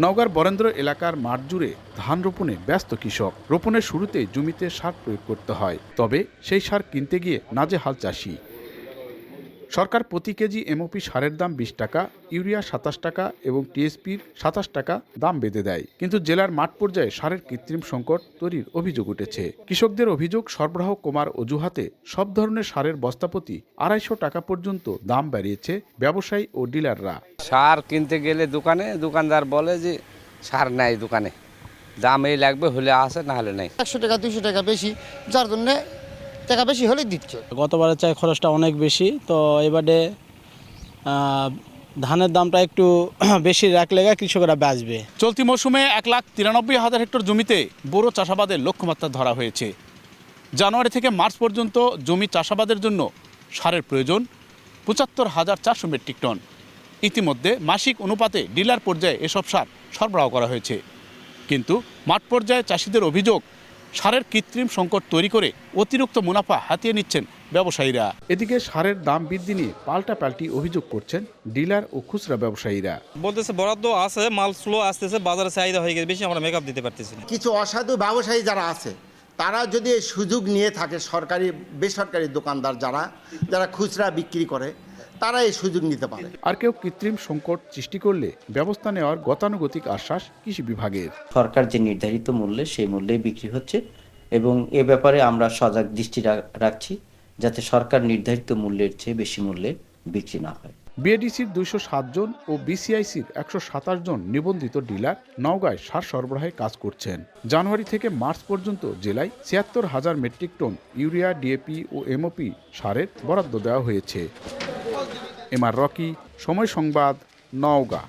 নওগাঁর বরেন্দ্র এলাকার মাঠ জুড়ে ধান রোপণে ব্যস্ত কৃষক। রোপণের শুরুতেই জমিতে সার প্রয়োগ করতে হয়, তবে সেই সার কিনতে গিয়ে নাজেহাল চাষি। সরকার প্রতি কেজি এমওপি সারের দাম 20 টাকা, ইউরিয়া 27 টাকা এবং টিএসপির 27 টাকা দাম বেঁধে দেয়। কিন্তু জেলার মাঠ পর্যায়ে সারের কৃত্রিম সংকট তৈরির অভিযোগ উঠেছে। কৃষকদের অভিযোগ, সরবরাহ কমার অজুহাতে সব ধরনের সারের বস্তাপ্রতি 250 টাকা পর্যন্ত দাম বাড়িয়েছে ব্যবসায়ী ও ডিলাররা। সার কিনতে গেলে দোকানদার বলে যে সার নাই দোকানে, দাম এই লাগবে, হলে আসে না হলে নাই। 100 টাকা 200 টাকা বেশি, যার জন্য টাকা বেশি হলে দিচ্ছে। গতবারের চাই খরচটা অনেক বেশি, তো এবারে ধানের দামটা একটু বেশি রাখলে কৃষকরা বাঁচবে। চলতি মৌসুমে 1,93,000 হেক্টর জমিতে বোরো চাষাবাদের লক্ষ্যমাত্রা ধরা হয়েছে। জানুয়ারি থেকে মার্চ পর্যন্ত জমি চাষাবাদের জন্য সারের প্রয়োজন 75,400 মেট্রিক টন। ইতিমধ্যে মাসিক অনুপাতে ডিলার পর্যায়ে এসব সার সরবরাহ করা হয়েছে। কিন্তু মাঠ পর্যায়ে চাষিদের অভিযোগ, সারের কৃত্রিম সংকট তৈরি করে অতিরিক্ত মুনাফা হাতিয়ে নিচ্ছেন ব্যবসায়ীরা। এদিকে সারের দাম বৃদ্ধি নিয়ে পাল্টাপাল্টি অভিযোগ করছেন ডিলার ও খুচরা ব্যবসায়ীরা। বলতেছে বরাদ্দ আছে, মাল স্লো আসতেছে, বাজারে চাহিদা হয়ে গেছে বেশি, আমরা মেকআপ দিতে পারতেছি না। কিছু অসাধু ব্যবসায়ী যারা আছে, তারা যদি এই সুযোগ নিয়ে থাকে, সরকারি বেসরকারি দোকানদার যারা খুচরা বিক্রি করে, তারা এই সুযোগ নিতে পারে। আর কেউ কৃত্রিম সংকট সৃষ্টি করলে ব্যবস্থা নেওয়ার গতানুগতিক আশ্বাস কৃষি বিভাগের। সরকার যে নির্ধারিত মূল্যে সেই মূল্যে বিক্রি হচ্ছে এবং এ ব্যাপারে আমরা সজাগ দৃষ্টি রাখছি যাতে সরকার নির্ধারিত মূল্যের চেয়ে বেশি মূল্যে বিক্রি না হয়। বিএডিসির 207 জন ও বিসিআইসির 127 জন নিবন্ধিত ডিলার নওগাঁয় সার সরবরাহে কাজ করছেন। জানুয়ারি থেকে মার্চ পর্যন্ত জেলায় 76,000 মেট্রিক টন ইউরিয়া, ডিএপি ও এমওপি সারের বরাদ্দ দেওয়া হয়েছে। এমআর রকি, সময় সংবাদ, নওগাঁ।